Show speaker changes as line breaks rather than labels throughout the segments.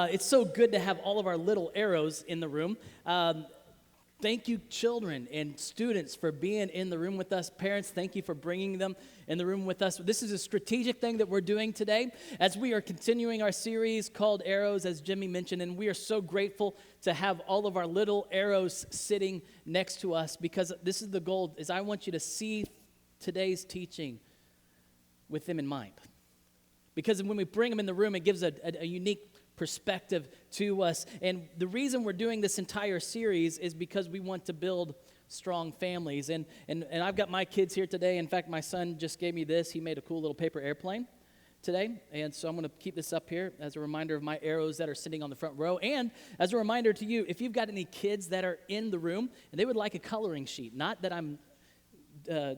It's so good to have all of our little arrows in the room. Thank you, children and students, for being in the room with us. Parents, thank you for bringing them in the room with us. This is a strategic thing that we're doing today as we are continuing our series called Arrows, as Jimmy mentioned, and we are so grateful to have all of our little arrows sitting next to us, because this is the goal, is I want you to see today's teaching with them in mind. Because when we bring them in the room, it gives a unique perspective to us. And the reason we're doing this entire series is because we want to build strong families. And I've got my kids here today. In fact, my son just gave me this. He made a cool little paper airplane today. And so I'm going to keep this up here as a reminder of my arrows that are sitting on the front row. And as a reminder to you, if you've got any kids that are in the room and they would like a coloring sheet, not that I'm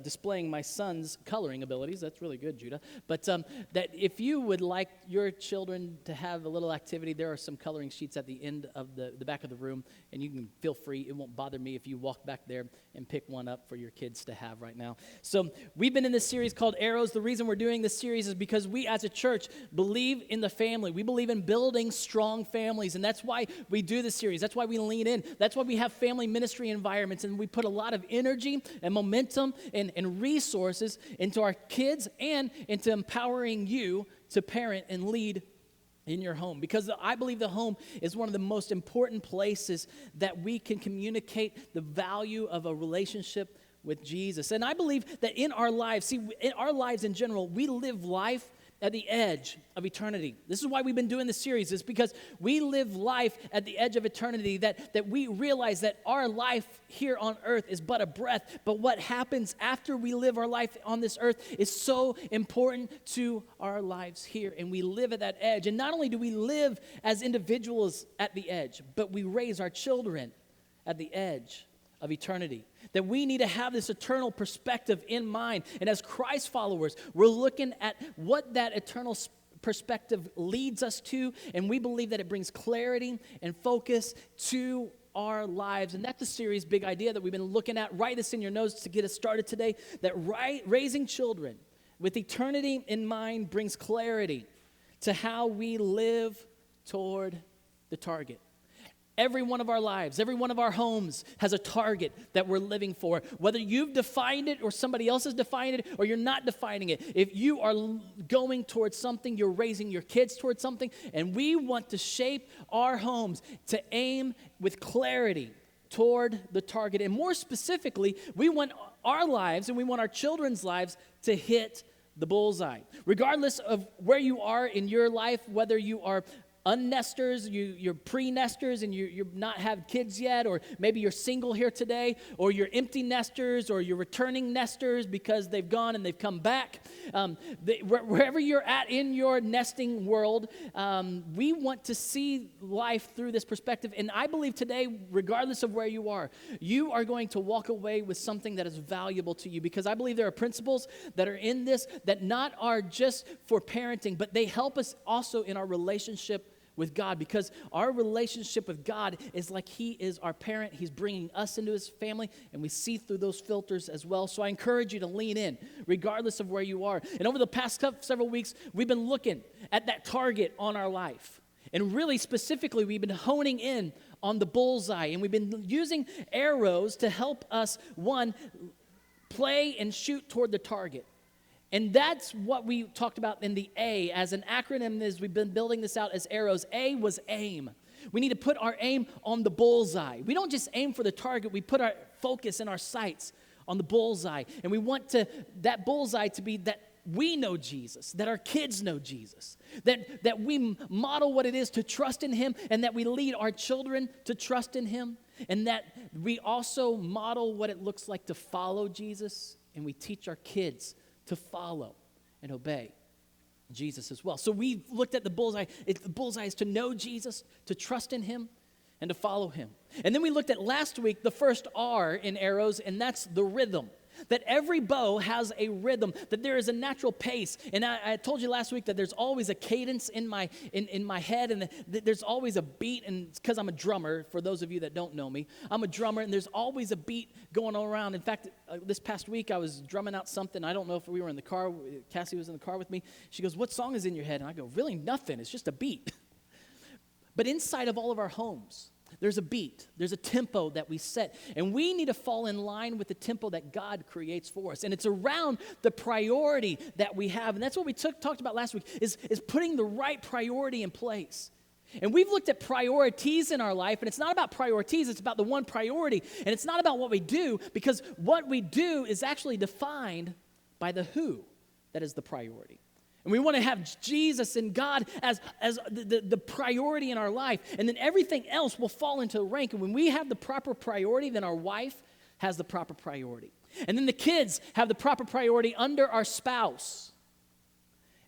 displaying my son's coloring abilities. That's really good, Judah. But that if you would like your children to have a little activity, there are some coloring sheets at the end of the back of the room, and you can feel free. It won't bother me if you walk back there and pick one up for your kids to have right now. So we've been in this series called Arrows. The reason we're doing this series is because we as a church believe in the family. We believe in building strong families, and that's why we do this series. That's why we lean in. That's why we have family ministry environments, and we put a lot of energy and momentum and resources into our kids and into empowering you to parent and lead in your home. Because I believe the home is one of the most important places that we can communicate the value of a relationship with Jesus. And I believe that in our lives, in our lives in general, we live life at the edge of eternity. This is why we've been doing this series, is because we live life at the edge of eternity, that we realize that our life here on earth is but a breath, but what happens after we live our life on this earth is so important to our lives here, and we live at that edge. And not only do we live as individuals at the edge, but we raise our children at the edge of eternity. That we need to have this eternal perspective in mind. And as Christ followers, we're looking at what that eternal perspective leads us to, and we believe that it brings clarity and focus to our lives. And that's the series' big idea that we've been looking at. Write this in your notes to get us started today, that raising children with eternity in mind brings clarity to how we live toward the target. Every one of our lives, every one of our homes has a target that we're living for. Whether you've defined it or somebody else has defined it or you're not defining it. If you are going towards something, you're raising your kids towards something, and we want to shape our homes to aim with clarity toward the target. And more specifically, we want our lives and we want our children's lives to hit the bullseye. Regardless of where you are in your life, whether you are unnesters, you're pre-nesters and you're not have kids yet, or maybe you're single here today, or you're empty nesters, or you're returning nesters because they've gone and they've come back. Wherever you're at in your nesting world, we want to see life through this perspective. And I believe today, regardless of where you are going to walk away with something that is valuable to you, because I believe there are principles that are in this that not are just for parenting, but they help us also in our relationship with God, because our relationship with God is like He is our parent. He's bringing us into His family, and we see through those filters as well. So I encourage you to lean in, regardless of where you are. And over the past several weeks, we've been looking at that target on our life. And really specifically, we've been honing in on the bullseye, and we've been using arrows to help us, one, play and shoot toward the target. And that's what we talked about in the A as an acronym, as we've been building this out as arrows. A was aim. We need to put our aim on the bullseye. We don't just aim for the target. We put our focus and our sights on the bullseye. And we want that bullseye to be that we know Jesus, that our kids know Jesus, that we model what it is to trust in Him, and that we lead our children to trust in Him, and that we also model what it looks like to follow Jesus, and we teach our kids to follow and obey Jesus as well. So we looked at the bullseye. The bullseye is to know Jesus, to trust in Him, and to follow Him. And then we looked at last week the first R in arrows, and that's the rhythm. That every bow has a rhythm, that there is a natural pace. And I told you last week that there's always a cadence in my head, and there's always a beat. And it's because I'm a drummer, for those of you that don't know me. I'm a drummer, and there's always a beat going around. In fact, this past week I was drumming out something. I don't know if we were in the car. Cassie was in the car with me. She goes, "What song is in your head?" And I go, "Really nothing. It's just a beat." But inside of all of our homes, there's a beat, there's a tempo that we set, and we need to fall in line with the tempo that God creates for us. And it's around the priority that we have, and that's what we talked about last week, is putting the right priority in place. And we've looked at priorities in our life, and it's not about priorities, it's about the one priority, and it's not about what we do, because what we do is actually defined by the who that is the priority. And we want to have Jesus and God as the priority in our life. And then everything else will fall into the rank. And when we have the proper priority, then our wife has the proper priority. And then the kids have the proper priority under our spouse.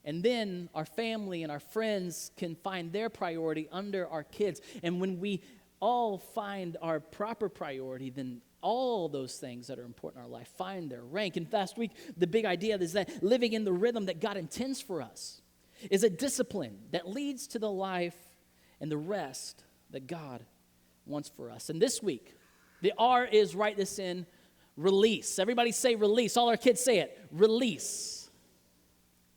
And then our family and our friends can find their priority under our kids. And when we all find our proper priority, then all those things that are important in our life find their rank. And last week, the big idea is that living in the rhythm that God intends for us is a discipline that leads to the life and the rest that God wants for us. And this week, the R is, write this in, release. Everybody say release. All our kids say it, release.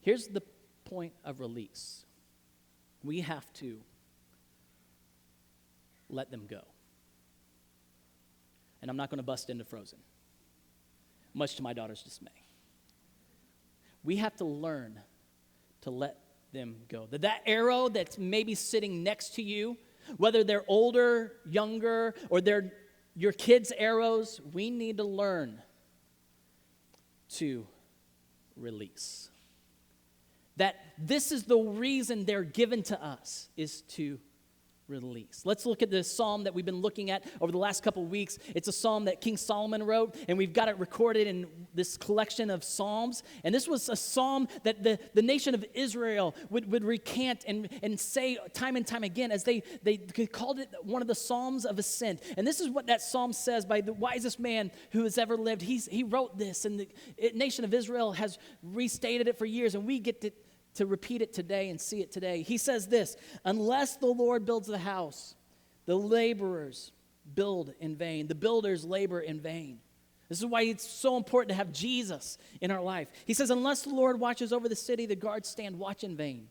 Here's the point of release. We have to let them go. And I'm not going to bust into Frozen, much to my daughter's dismay. We have to learn to let them go. That arrow that's maybe sitting next to you, whether they're older, younger, or they're your kids' arrows, we need to learn to release. That this is the reason they're given to us, is to release. Let's look at this psalm that we've been looking at over the last couple of weeks. It's a psalm that King Solomon wrote, and we've got it recorded in this collection of psalms. And this was a psalm that the nation of Israel would recant and say time and time again, as they called it one of the psalms of ascent. And this is what that psalm says by the wisest man who has ever lived. He wrote this, and the nation of Israel has restated it for years, and we get to repeat it today and see it today. He says this: unless the Lord builds the house, the laborers build in vain. The builders labor in vain. This is why it's so important to have Jesus in our life. He says, unless the Lord watches over the city, the guards stand watch in vain.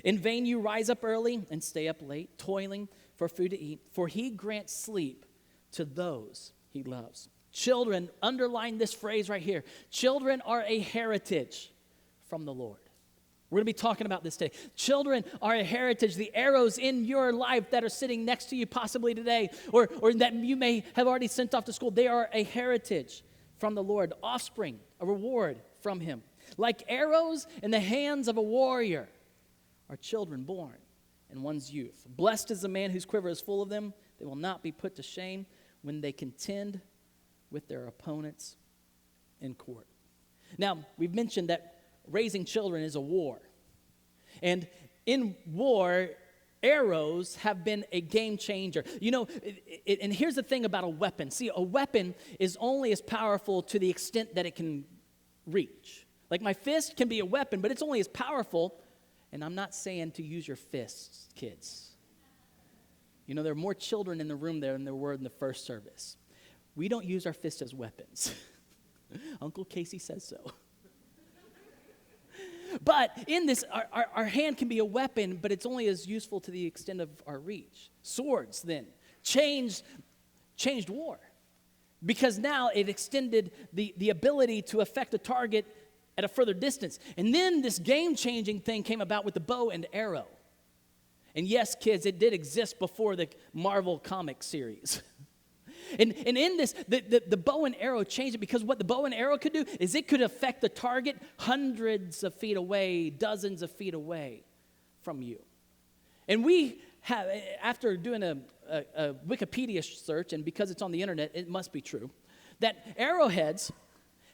In vain you rise up early and stay up late, toiling for food to eat, for he grants sleep to those he loves. Children, underline this phrase right here. Children are a heritage from the Lord. We're going to be talking about this today. Children are a heritage. The arrows in your life that are sitting next to you possibly today, or that you may have already sent off to school, they are a heritage from the Lord. Offspring, a reward from him. Like arrows in the hands of a warrior are children born in one's youth. Blessed is the man whose quiver is full of them. They will not be put to shame when they contend with their opponents in court. Now, we've mentioned that raising children is a war. And in war, arrows have been a game changer. You know, and here's the thing about a weapon. See, a weapon is only as powerful to the extent that it can reach. Like my fist can be a weapon, but it's only as powerful. And I'm not saying to use your fists, kids. You know, there are more children in the room there than there were in the first service. We don't use our fists as weapons. Uncle Casey says so. But in this, our hand can be a weapon, but it's only as useful to the extent of our reach. Swords, then, changed war. Because now it extended the ability to affect a target at a further distance. And then this game-changing thing came about with the bow and arrow. And yes, kids, it did exist before the Marvel comic series. And in this, the bow and arrow changed it, because what the bow and arrow could do is it could affect the target hundreds of feet away, dozens of feet away from you. And we have, after doing a Wikipedia search, and because it's on the internet, it must be true, that arrowheads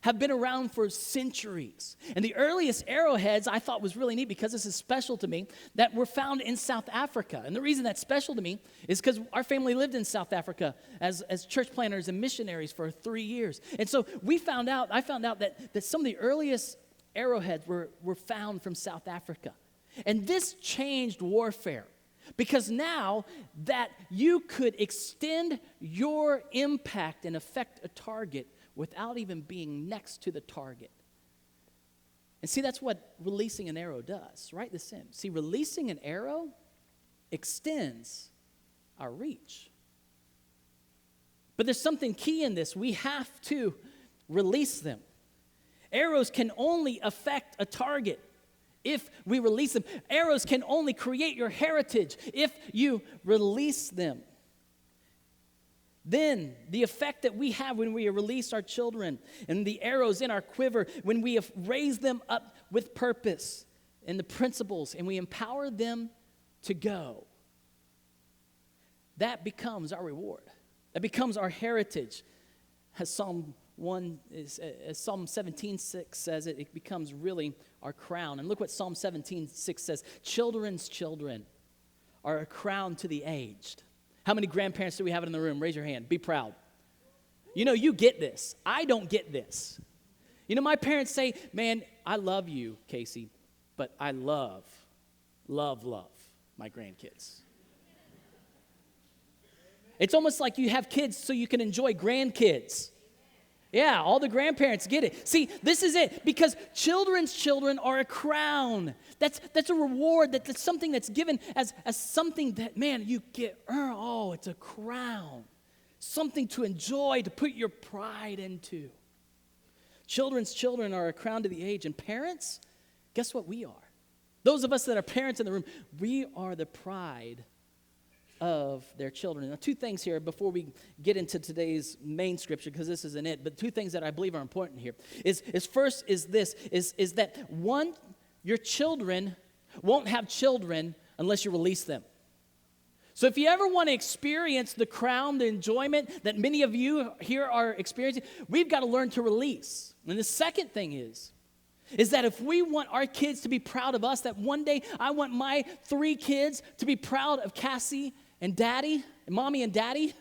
have been around for centuries. And the earliest arrowheads I thought was really neat, because this is special to me, that were found in South Africa. And the reason that's special to me is because our family lived in South Africa as church planters and missionaries for 3 years. And so I found out that some of the earliest arrowheads were found from South Africa. And this changed warfare, because now that you could extend your impact and affect a target without even being next to the target. And see, that's what releasing an arrow does. Write this in. See, releasing an arrow extends our reach. But there's something key in this. We have to release them. Arrows can only affect a target if we release them. Arrows can only create your heritage if you release them. Then the effect that we have when we release our children and the arrows in our quiver, when we have raised them up with purpose and the principles and we empower them to go, that becomes our reward. That becomes our heritage. As Psalm 17:6 says it becomes really our crown. And look what Psalm 17:6 says. Children's children are a crown to the aged. How many grandparents do we have in the room? Raise your hand. Be proud. You know, you get this. I don't get this. You know, my parents say, man, I love you, Casey, but I love my grandkids. It's almost like you have kids so you can enjoy grandkids. Yeah, all the grandparents get it. See, this is it, because children's children are a crown. That's a reward. That's something that's given as something that, man, you get, oh, it's a crown. Something to enjoy, to put your pride into. Children's children are a crown to the age. And parents, guess what we are? Those of us that are parents in the room, we are the pride of their children. Now, two things here before we get into today's main scripture, because this isn't it, but two things that I believe are important here is first is this, is that one, your children won't have children unless you release them. So if you ever want to experience the crown, the enjoyment that many of you here are experiencing, we've got to learn to release. And the second thing is that if we want our kids to be proud of us, that one day I want my 3 kids to be proud of Cassie and Daddy, and Mommy and Daddy,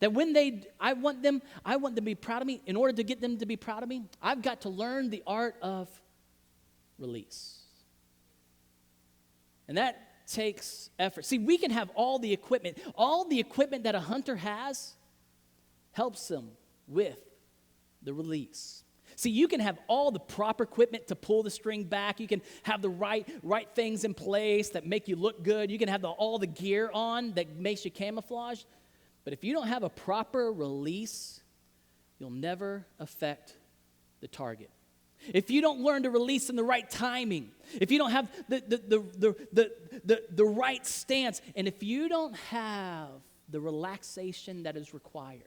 that when I want them to be proud of me. In order to get them to be proud of me, I've got to learn the art of release. And that takes effort. See, we can have all the equipment. All the equipment that a hunter has helps them with the release. See, you can have all the proper equipment to pull the string back. You can have the right things in place that make you look good. You can have all the gear on that makes you camouflage. But if you don't have a proper release, you'll never affect the target. If you don't learn to release in the right timing, if you don't have the right stance, and if you don't have the relaxation that is required,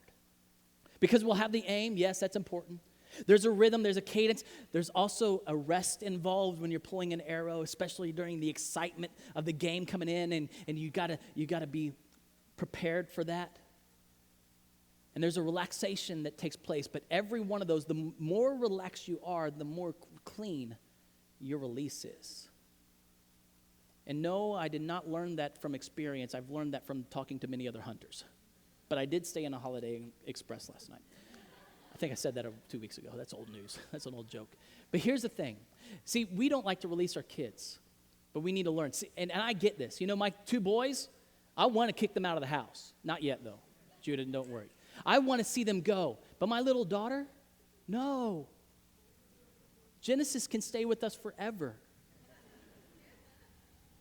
because we'll have the aim, yes, that's important. There's a rhythm, there's a cadence. There's also a rest involved when you're pulling an arrow, especially during the excitement of the game coming in, and you gotta be prepared for that. And there's a relaxation that takes place, but every one of those, the more relaxed you are, the more clean your release is. And no, I did not learn that from experience. I've learned that from talking to many other hunters. But I did stay in a Holiday Express last night. I think I said that 2 weeks ago. That's old news. That's an old joke. But here's the thing. See, we don't like to release our kids, but we need to learn. See, and I get this. You know, my 2 boys, I want to kick them out of the house. Not yet, though. Judah, don't worry. I want to see them go. But my little daughter, no. Genesis can stay with us forever.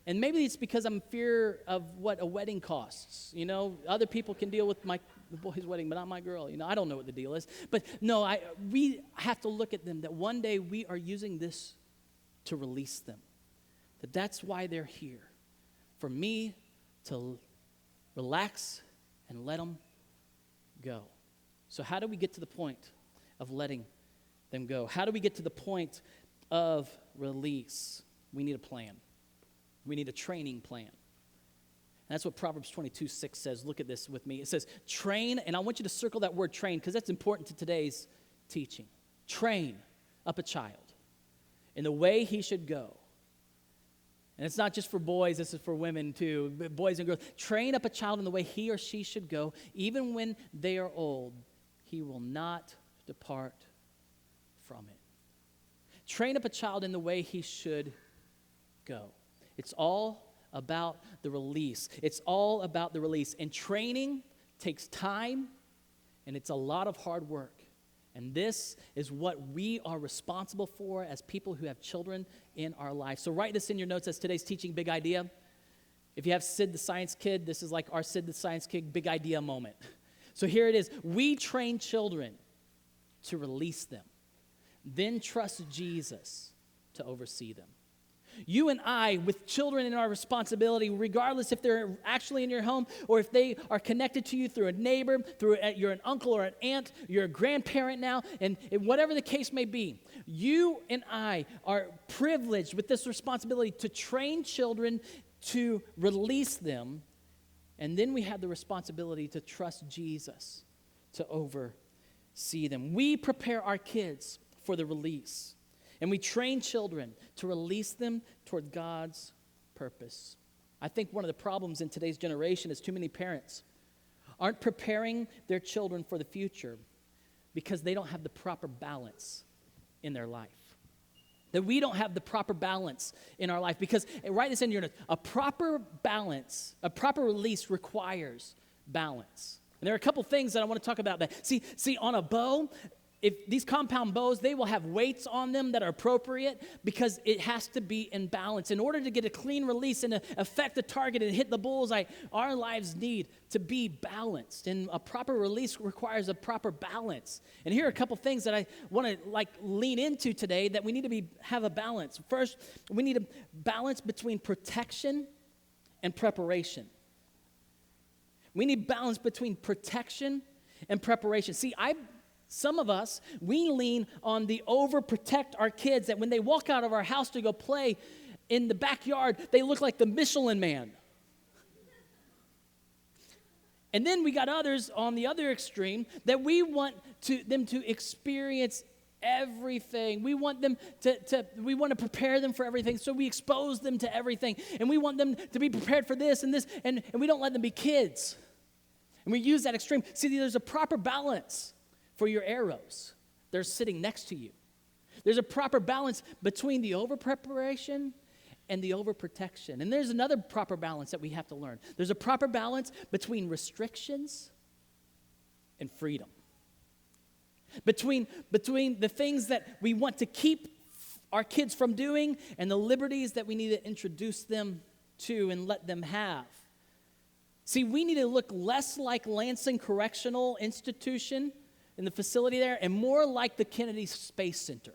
And maybe it's because I'm in fear of what a wedding costs. You know, other people can deal with my boy's wedding, but not my girl. You know, I don't know what the deal is. But no, we have to look at them that one day we are using this to release them. That's why they're here. For me to relax and let them go. So how do we get to the point of letting them go? How do we get to the point of release? We need a plan. We need a training plan. And that's what Proverbs 22:6 says. Look at this with me. It says, train, and I want you to circle that word train because that's important to today's teaching. Train up a child in the way he should go. And it's not just for boys, this is for women too, boys and girls. Train up a child in the way he or she should go. Even when they are old, he will not depart from it. Train up a child in the way he should go. It's all about the release. It's all about the release. And training takes time, and it's a lot of hard work. And this is what we are responsible for as people who have children in our life. So write this in your notes as today's teaching big idea. If you have Sid the Science Kid, this is like our Sid the Science Kid big idea moment. So here it is. We train children to release them, then trust Jesus to oversee them. You and I, with children in our responsibility, regardless if they're actually in your home or if they are connected to you through a neighbor, you're an uncle or an aunt, you're a grandparent now, and whatever the case may be, you and I are privileged with this responsibility to train children, to release them, and then we have the responsibility to trust Jesus to oversee them. We prepare our kids for the release. And we train children to release them toward God's purpose. I think one of the problems in today's generation is too many parents aren't preparing their children for the future because they don't have the proper balance in their life. That we don't have the proper balance in our life because, write this in your notes, a proper balance, a proper release requires balance. And there are a couple things that I want to talk about that. See, on a bow, if these compound bows, they will have weights on them that are appropriate because it has to be in balance. In order to get a clean release and to affect the target and hit the bullseye, our lives need to be balanced. And a proper release requires a proper balance. And here are a couple things that I want to lean into today that we need to have a balance. First, we need a balance between protection and preparation. We need balance between protection and preparation. See, some of us, we lean on the overprotect our kids that when they walk out of our house to go play in the backyard, they look like the Michelin Man. And then we got others on the other extreme that we want them to experience everything. We want them we want to prepare them for everything, so we expose them to everything. And we want them to be prepared for this and this, and we don't let them be kids. And we use that extreme. See, there's a proper balance for your arrows. They're sitting next to you. There's a proper balance between the over-preparation and the over-protection. And there's another proper balance that we have to learn. There's a proper balance between restrictions and freedom. Between the things that we want to keep our kids from doing and the liberties that we need to introduce them to and let them have. See, we need to look less like Lansing Correctional Institution in the facility there, and more like the Kennedy Space Center.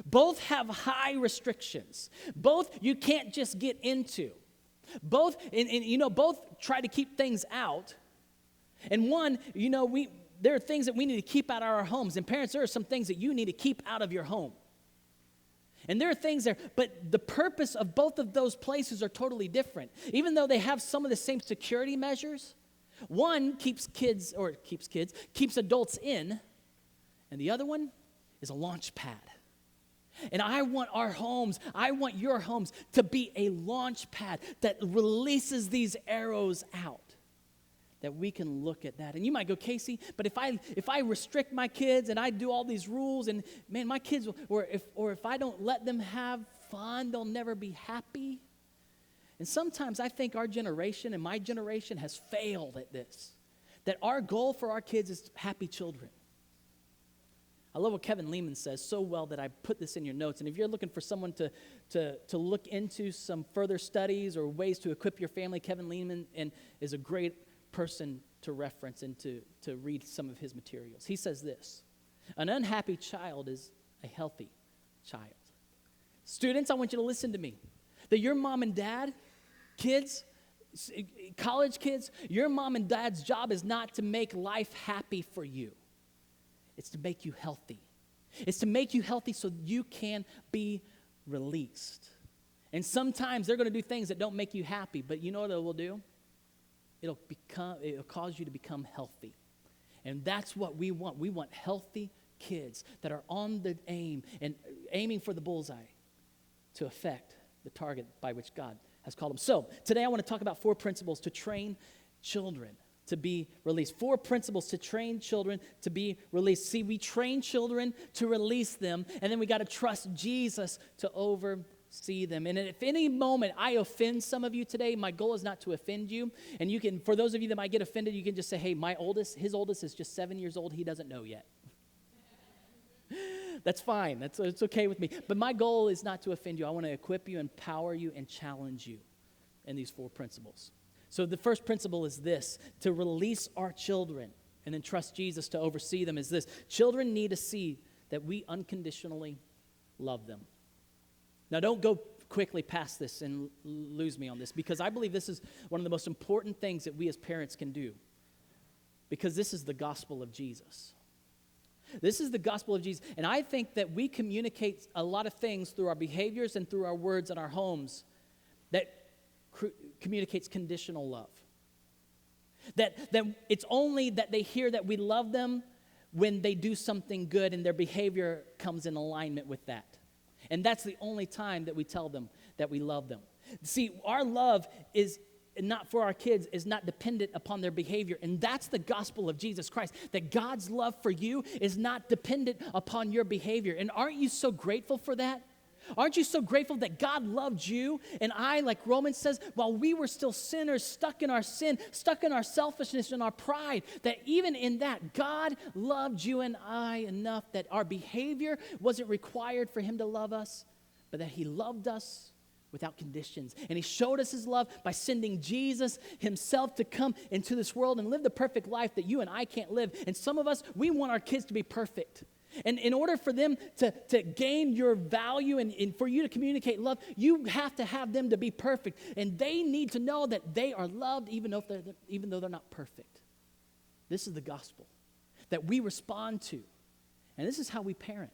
Both have high restrictions. Both you can't just get into. Both, both try to keep things out. And one, there are things that we need to keep out of our homes. And parents, there are some things that you need to keep out of your home. And there are things there, but the purpose of both of those places are totally different. Even though they have some of the same security measures, one keeps adults in, and the other one is a launch pad. And I want your homes to be a launch pad that releases these arrows out, that we can look at that. And you might go, Casey, but if I restrict my kids and I do all these rules, and man, my kids, or if I don't let them have fun, they'll never be happy. And sometimes I think our generation and my generation has failed at this, that our goal for our kids is happy children. I love what Kevin Lehman says so well that I put this in your notes. And if you're looking for someone to look into some further studies or ways to equip your family, Kevin Lehman is a great person to reference and to read some of his materials. He says this: an unhappy child is a healthy child. Students, I want you to listen to me. That your mom and dad, kids, college kids, your mom and dad's job is not to make life happy for you. It's to make you healthy. It's to make you healthy so you can be released. And sometimes they're going to do things that don't make you happy, but you know what it will do? It'll cause you to become healthy. And that's what we want. We want healthy kids that are on the aim and aiming for the bullseye to affect the target by which God has called them. So today I want to talk about 4 principles to train children to be released. 4 principles to train children to be released. See, we train children to release them, and then we got to trust Jesus to oversee them. And if any moment I offend some of you today, my goal is not to offend you. And you can, for those of you that might get offended, you can just say, hey, his oldest is just 7 years old. He doesn't know yet. That's fine. It's okay with me. But my goal is not to offend you. I want to equip you, empower you, and challenge you in these 4 principles. So the first principle is this: to release our children and then trust Jesus to oversee them is this: children need to see that we unconditionally love them. Now, don't go quickly past this and lose me on this, because I believe this is one of the most important things that we as parents can do, because this is the gospel of Jesus. This is the gospel of Jesus, and I think that we communicate a lot of things through our behaviors and through our words in our homes that communicates conditional love. That it's only that they hear that we love them when they do something good and their behavior comes in alignment with that. And that's the only time that we tell them that we love them. See, our love is not for our kids is not dependent upon their behavior. And that's the gospel of Jesus Christ, that God's love for you is not dependent upon your behavior. And aren't you so grateful for that? Aren't you so grateful that God loved you and I, like Romans says, while we were still sinners, stuck in our sin, stuck in our selfishness and our pride, that even in that, God loved you and I enough that our behavior wasn't required for him to love us, but that he loved us without conditions. And he showed us his love by sending Jesus himself to come into this world and live the perfect life that you and I can't live. And some of us, we want our kids to be perfect. And in order for them to gain your value and for you to communicate love, you have to have them to be perfect. And they need to know that they are loved even though they're not perfect. This is the gospel that we respond to. And this is how we parent.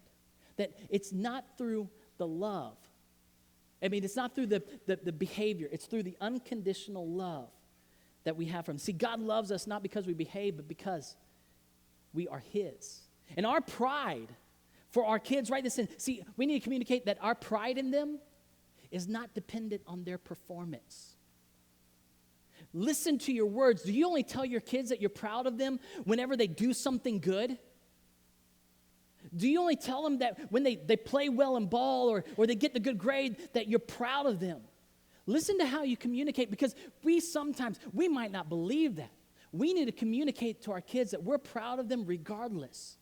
That it's not through the love. It's not through the behavior. It's through the unconditional love that we have from him. See, God loves us not because we behave, but because we are his. And our pride for our kids, write this in. See, we need to communicate that our pride in them is not dependent on their performance. Listen to your words. Do you only tell your kids that you're proud of them whenever they do something good? Do you only tell them that when they play well in ball or they get the good grade that you're proud of them? Listen to how you communicate, because we might not believe that. We need to communicate to our kids that we're proud of them regardless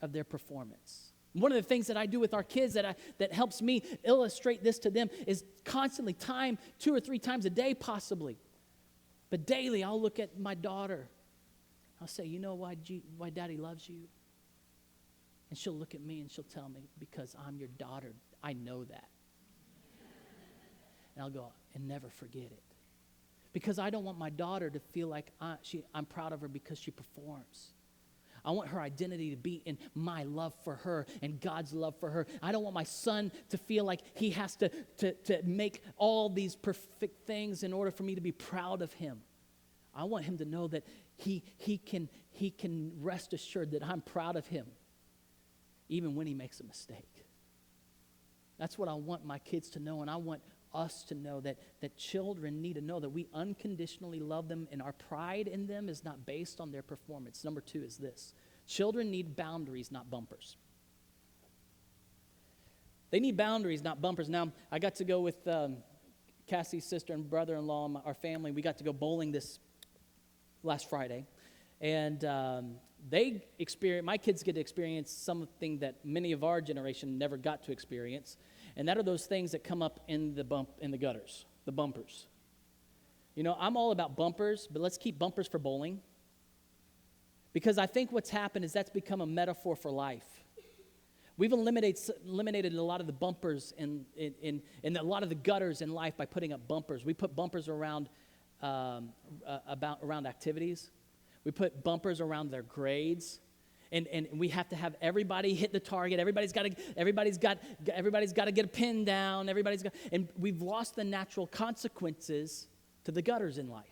of their performance. One of the things that I do with our kids that helps me illustrate this to them is constantly 2 or 3 times a day possibly. But daily I'll look at my daughter. I'll say, you know why Daddy loves you? And she'll look at me and she'll tell me, because I'm your daughter. I know that. And I'll go, and never forget it. Because I don't want my daughter to feel like I'm proud of her because she performs. I want her identity to be in my love for her and God's love for her. I don't want my son to feel like he has to make all these perfect things in order for me to be proud of him. I want him to know that he can rest assured that I'm proud of him, even when he makes a mistake. That's what I want my kids to know, and I want us to know that children need to know that we unconditionally love them, and our pride in them is not based on their performance. Number 2 is this: children need boundaries, not bumpers. They need boundaries, not bumpers. Now, I got to go with Cassie's sister and brother-in-law, our family. We got to go bowling this last Friday, and my kids get to experience something that many of our generation never got to experience. And that are those things that come up in the gutters, the bumpers. You know, I'm all about bumpers, but let's keep bumpers for bowling. Because I think what's happened is that's become a metaphor for life. We've eliminated a lot of the bumpers in a lot of the gutters in life by putting up bumpers. We put bumpers around activities. We put bumpers around their grades. And we have to have everybody hit the target. Everybody's got to get a pin down. And we've lost the natural consequences to the gutters in life.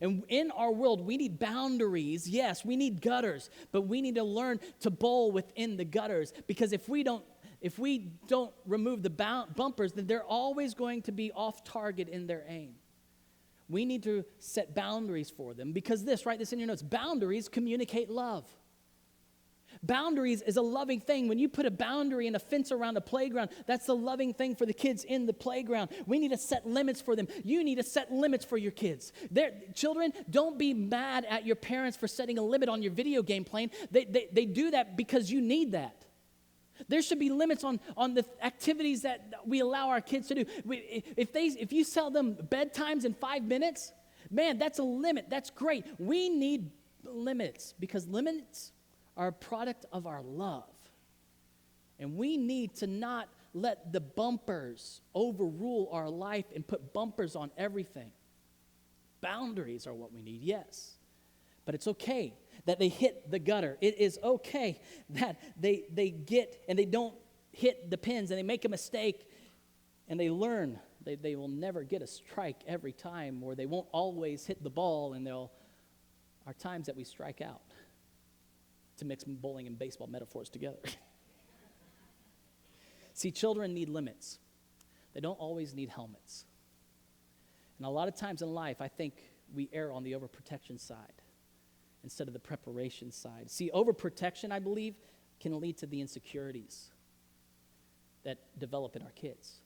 And in our world, we need boundaries. Yes, we need gutters, but we need to learn to bowl within the gutters, because if we don't remove the bumpers, then they're always going to be off target in their aim. We need to set boundaries for them, because write this in your notes, boundaries communicate love. Boundaries is a loving thing. When you put a boundary and a fence around a playground, that's the loving thing for the kids in the playground. We need to set limits for them. You need to set limits for your kids. Children, don't be mad at your parents for setting a limit on your video game playing. They do that because you need that. There should be limits on the activities that we allow our kids to do. If you tell them bedtimes in 5 minutes, man, that's a limit. That's great. We need limits because limits are a product of our love. And we need to not let the bumpers overrule our life and put bumpers on everything. Boundaries are what we need, yes. But it's okay that they hit the gutter. It is okay that they get and they don't hit the pins and they make a mistake and they learn. They will never get a strike every time, or they won't always hit the ball, and there are times that we strike out, to mix bowling and baseball metaphors together. See, children need limits. They don't always need helmets. And a lot of times in life, I think we err on the overprotection side instead of the preparation side. See, overprotection, I believe, can lead to the insecurities that develop in our kids.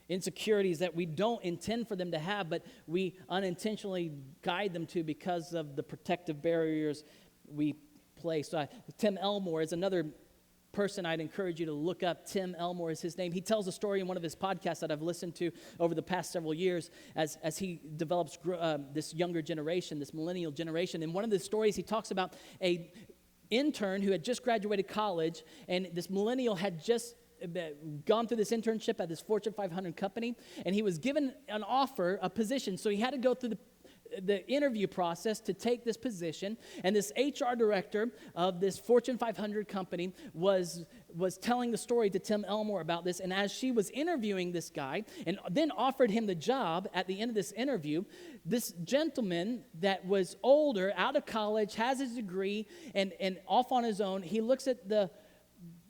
Insecurities that we don't intend for them to have, but we unintentionally guide them to because of the protective barriers we place. Tim Elmore is another person I'd encourage you to look up. Tim Elmore is his name. He tells a story in one of his podcasts that I've listened to over the past several years as he develops this younger generation, this millennial generation. In one of the stories, he talks about a intern who had just graduated college, and this millennial had just gone through this internship at this Fortune 500 company, and he was given an offer, a position, so he had to go through the interview process to take this position. And this HR director of this Fortune 500 company was telling the story to Tim Elmore about this. And as she was interviewing this guy and then offered him the job at the end of this interview, this gentleman that was older, out of college, has his degree, and off on his own, he looks at the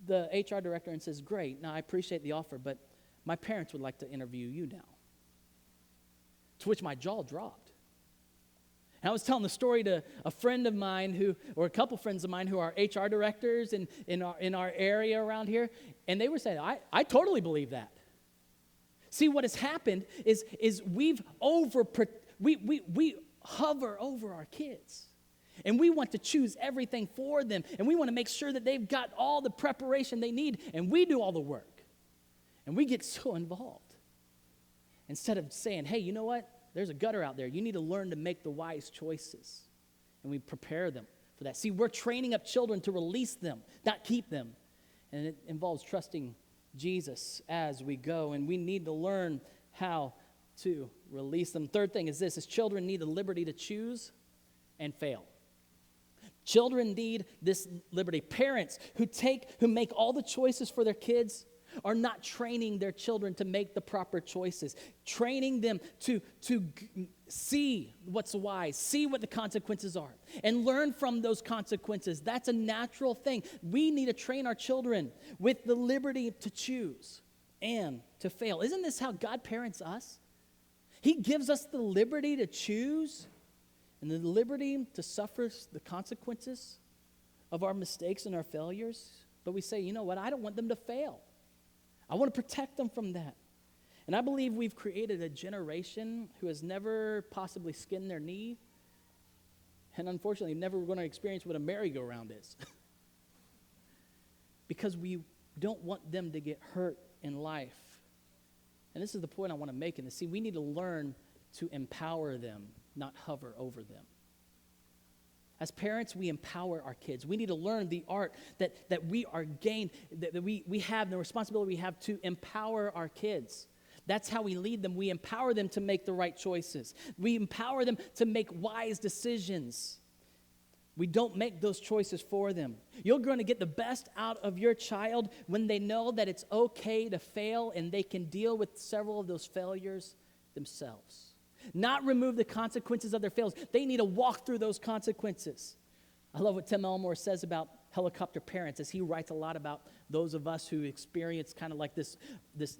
HR director and says, "Great, now I appreciate the offer, but my parents would like to interview you now." To which my jaw dropped. And I was telling the story to a friend of mine or a couple friends of mine who are HR directors in our area around here, and they were saying, I totally believe that. See, what has happened is we hover over our kids. And we want to choose everything for them. And we want to make sure that they've got all the preparation they need. And we do all the work. And we get so involved. Instead of saying, hey, you know what? There's a gutter out there. You need to learn to make the wise choices. And we prepare them for that. See, we're training up children to release them, not keep them. And it involves trusting Jesus as we go. And we need to learn how to release them. Third thing is this, is children need the liberty to choose and fail. Children need this liberty. Parents who make all the choices for their kids are not training their children to make the proper choices, training them to see what's wise, see what the consequences are, and learn from those consequences. That's a natural thing. We need to train our children with the liberty to choose and to fail. Isn't this how God parents us? He gives us the liberty to choose and the liberty to suffer the consequences of our mistakes and our failures. But we say, you know what, I don't want them to fail. I want to protect them from that. And I believe we've created a generation who has never possibly skinned their knee, and unfortunately never going to experience what a merry-go-round is. Because we don't want them to get hurt in life. And this is the point I want to make in this. See, we need to learn to empower them, not hover over them. As parents, we empower our kids. We need to learn the art that we are gained, that we have, the responsibility we have to empower our kids. That's how we lead them. We empower them to make the right choices. We empower them to make wise decisions. We don't make those choices for them. You're going to get the best out of your child when they know that it's okay to fail and they can deal with several of those failures themselves. Not remove the consequences of their failures. They need to walk through those consequences. I love what Tim Elmore says about helicopter parents, as he writes a lot about those of us who experience kind of like this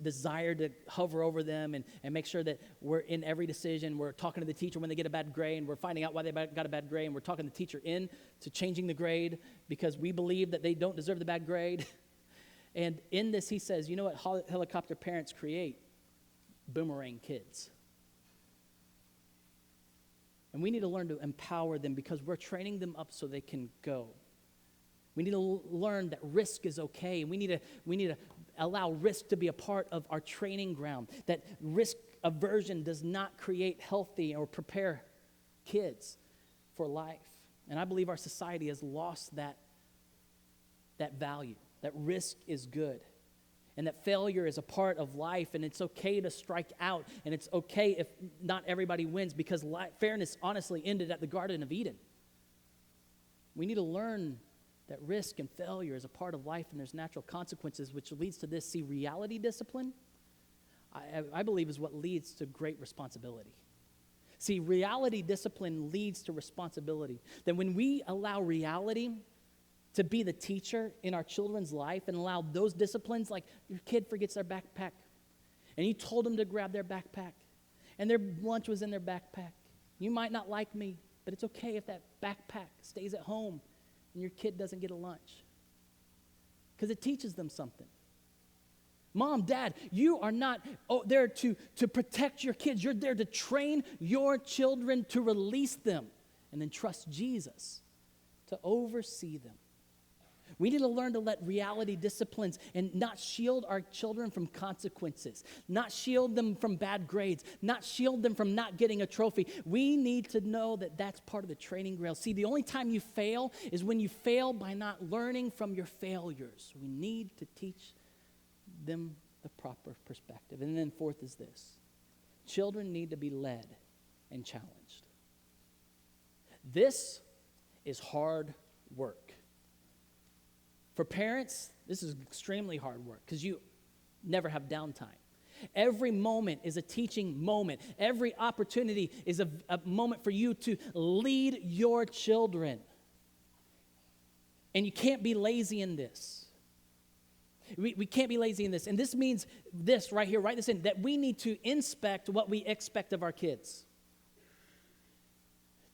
desire to hover over them and make sure that we're in every decision. We're talking to the teacher when they get a bad grade, and we're finding out why they got a bad grade, and we're talking the teacher into changing the grade because we believe that they don't deserve the bad grade. And in this, he says, you know what helicopter parents create? Boomerang kids. And we need to learn to empower them because we're training them up so they can go. We need to learn that risk is okay. We need to allow risk to be a part of our training ground, that risk aversion does not create healthy or prepare kids for life. And I believe our society has lost that value, that risk is good, and that failure is a part of life, and it's okay to strike out, and it's okay if not everybody wins, because fairness honestly ended at the Garden of Eden. We need to learn that risk and failure is a part of life, and there's natural consequences, which leads to this. See, reality discipline, I believe, is what leads to great responsibility. See, reality discipline leads to responsibility. That when we allow reality to be the teacher in our children's life and allow those disciplines, like your kid forgets their backpack, and you told them to grab their backpack, and their lunch was in their backpack. You might not like me, but it's okay if that backpack stays at home and your kid doesn't get a lunch, because it teaches them something. Mom, Dad, you are not there to protect your kids. You're there to train your children to release them and then trust Jesus to oversee them. We need to learn to let reality disciplines and not shield our children from consequences, not shield them from bad grades, not shield them from not getting a trophy. We need to know that that's part of the training ground. See, the only time you fail is when you fail by not learning from your failures. We need to teach them the proper perspective. And then fourth is this: children need to be led and challenged. This is hard work. For parents, this is extremely hard work because you never have downtime. Every moment is a teaching moment. Every opportunity is a moment for you to lead your children. And you can't be lazy in this. We can't be lazy in this. And this means this right here, write this in, that we need to inspect what we expect of our kids.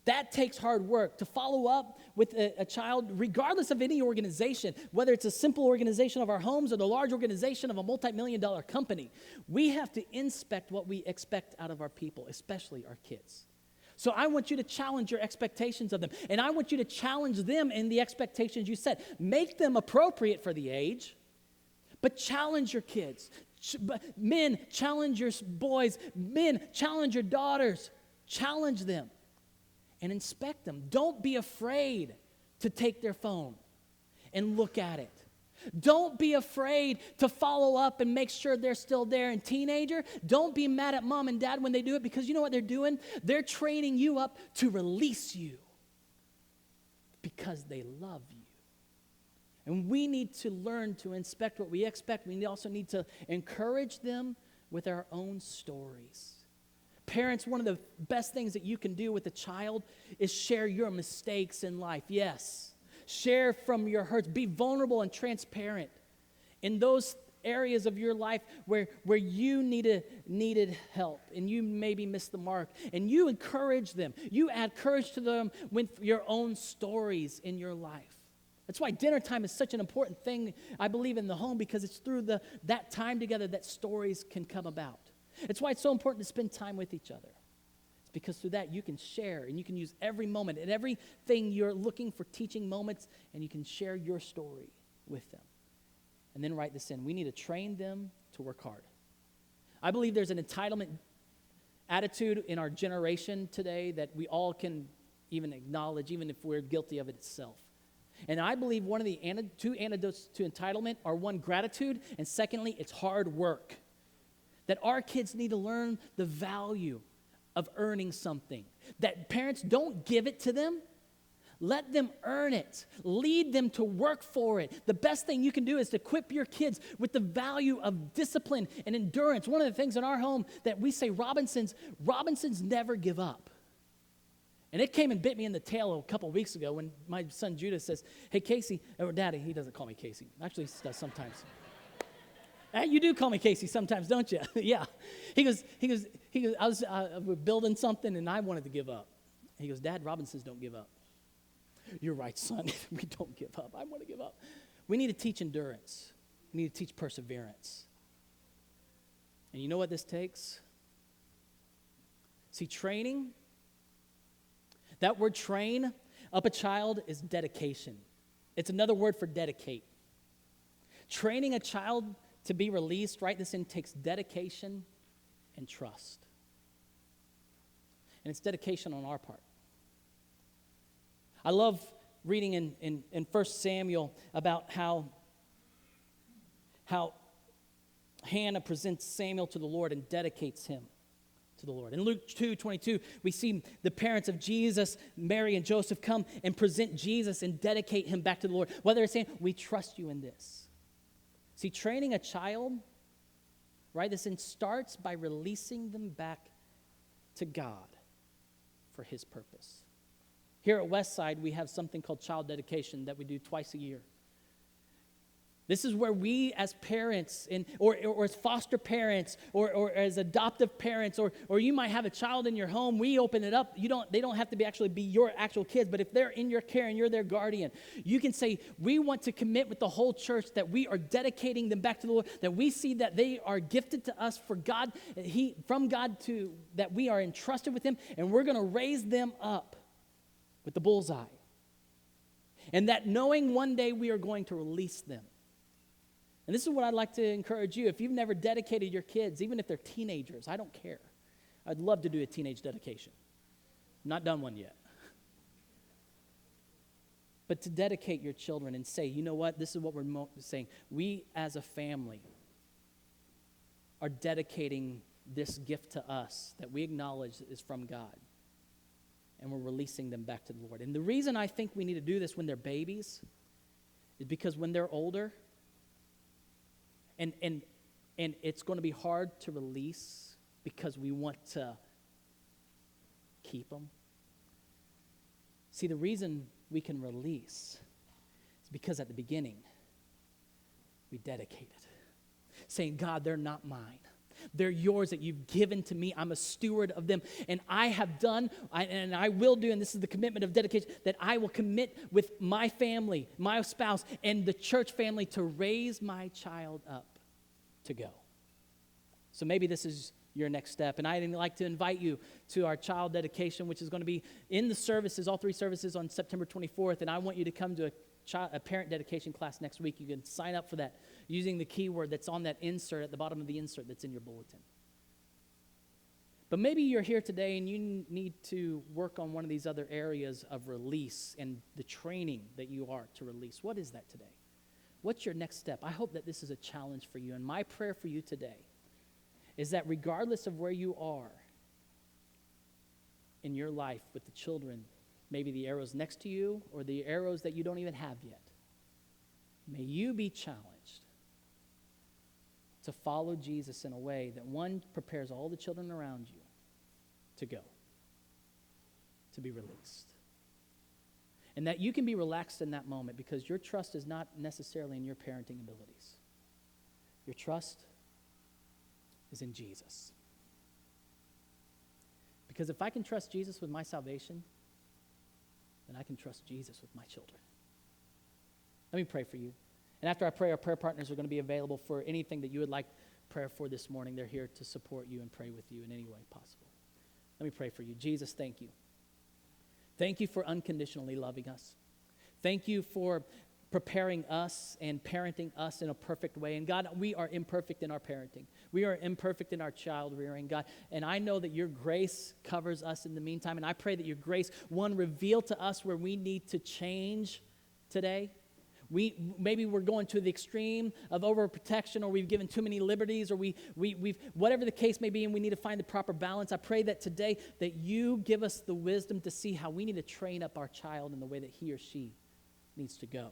That takes hard work to follow up with a child, regardless of any organization, whether it's a simple organization of our homes or the large organization of a multi-million-dollar company. We have to inspect what we expect out of our people, especially our kids. So I want you to challenge your expectations of them, and I want you to challenge them in the expectations you set. Make them appropriate for the age, but challenge your kids. Men, challenge your boys. Men, challenge your daughters. Challenge them. And inspect them. Don't be afraid to take their phone and look at it. Don't be afraid to follow up and make sure they're still there. And teenager, don't be mad at mom and dad when they do it, because you know what they're doing? They're training you up to release you because they love you. And we need to learn to inspect what we expect. We also need to encourage them with our own stories. Parents, one of the best things that you can do with a child is share your mistakes in life. Yes. Share from your hurts. Be vulnerable and transparent in those areas of your life where you needed help and you maybe missed the mark. And you encourage them. You add courage to them with your own stories in your life. That's why dinner time is such an important thing, I believe, in the home, because it's through that time together that stories can come about. It's why it's so important to spend time with each other. It's because through that you can share, and you can use every moment and everything you're looking for teaching moments, and you can share your story with them. And then write this in. We need to train them to work hard. I believe there's an entitlement attitude in our generation today that we all can even acknowledge, even if we're guilty of it itself. And I believe one of the two antidotes to entitlement are, one, gratitude, and secondly, it's hard work. That our kids need to learn the value of earning something. That parents, don't give it to them. Let them earn it. Lead them to work for it. The best thing you can do is to equip your kids with the value of discipline and endurance. One of the things in our home that we say, Robinsons never give up. And it came and bit me in the tail a couple weeks ago when my son Judah says, hey, Casey, or Daddy, he doesn't call me Casey. Actually, he does sometimes. You do call me Casey sometimes, don't you? Yeah. He goes, I was building something and I wanted to give up. He goes, Dad, Robinsons don't give up. You're right, son. We don't give up. I want to give up. We need to teach endurance. We need to teach perseverance. And you know what this takes? See, training, that word train up a child is dedication. It's another word for dedicate. Training a child to be released, write this in, takes dedication and trust. And it's dedication on our part. I love reading in 1 Samuel about how Hannah presents Samuel to the Lord and dedicates him to the Lord. In Luke 2:22, we see the parents of Jesus, Mary and Joseph, come and present Jesus and dedicate him back to the Lord. What they're saying, we trust you in this. See, training a child, right, this starts by releasing them back to God for his purpose. Here at Westside, we have something called child dedication that we do twice a year. This is where we as parents or as foster parents or as adoptive parents or you might have a child in your home, we open it up. They don't have to actually be your actual kids, but if they're in your care and you're their guardian, you can say, we want to commit with the whole church that we are dedicating them back to the Lord, that we see that they are gifted to us for God, from God to that we are entrusted with him, and we're going to raise them up with the bullseye. And that knowing one day we are going to release them. And this is what I'd like to encourage you. If you've never dedicated your kids, even if they're teenagers, I don't care. I'd love to do a teenage dedication. Not done one yet. But to dedicate your children and say, you know what, this is what we're saying. We as a family are dedicating this gift to us that we acknowledge is from God. And we're releasing them back to the Lord. And the reason I think we need to do this when they're babies is because when they're older, and it's going to be hard to release because we want to keep them. See, the reason we can release is because at the beginning, we dedicated, saying, God, they're not mine. They're yours that you've given to me. I'm a steward of them. And I have done, and I will do, and this is the commitment of dedication, that I will commit with my family, my spouse, and the church family to raise my child up to go. So maybe this is your next step. And I'd like to invite you to our child dedication, which is going to be in the services, all three services on September 24th. And I want you to come to a parent dedication class next week. You can sign up for that using the keyword that's on that insert at the bottom of the insert that's in your bulletin. But maybe you're here today and you need to work on one of these other areas of release and the training that you are to release. What is that today? What's your next step? I hope that this is a challenge for you. And my prayer for you today is that regardless of where you are in your life with the children, maybe the arrows next to you or the arrows that you don't even have yet, may you be challenged to follow Jesus in a way that, one, prepares all the children around you to go, to be released. And that you can be relaxed in that moment because your trust is not necessarily in your parenting abilities. Your trust is in Jesus. Because if I can trust Jesus with my salvation, then I can trust Jesus with my children. Let me pray for you. And after I pray, our prayer partners are going to be available for anything that you would like prayer for this morning. They're here to support you and pray with you in any way possible. Let me pray for you. Jesus, thank you. Thank you for unconditionally loving us. Thank you for preparing us and parenting us in a perfect way. And God, we are imperfect in our parenting. We are imperfect in our child rearing, God. And I know that your grace covers us in the meantime. And I pray that your grace, one, reveal to us where we need to change today. Maybe we're going to the extreme of overprotection, or we've given too many liberties, or we've whatever the case may be, and we need to find the proper balance. I pray that today that you give us the wisdom to see how we need to train up our child in the way that he or she needs to go,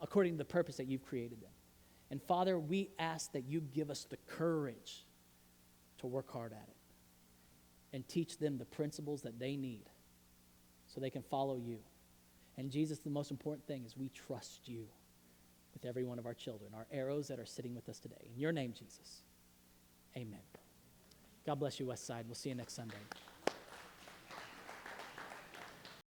according to the purpose that you've created them. And Father, we ask that you give us the courage to work hard at it and teach them the principles that they need so they can follow you. And Jesus, the most important thing is we trust you with every one of our children, our arrows that are sitting with us today. In your name, Jesus, amen. God bless you, Westside. We'll see you next Sunday.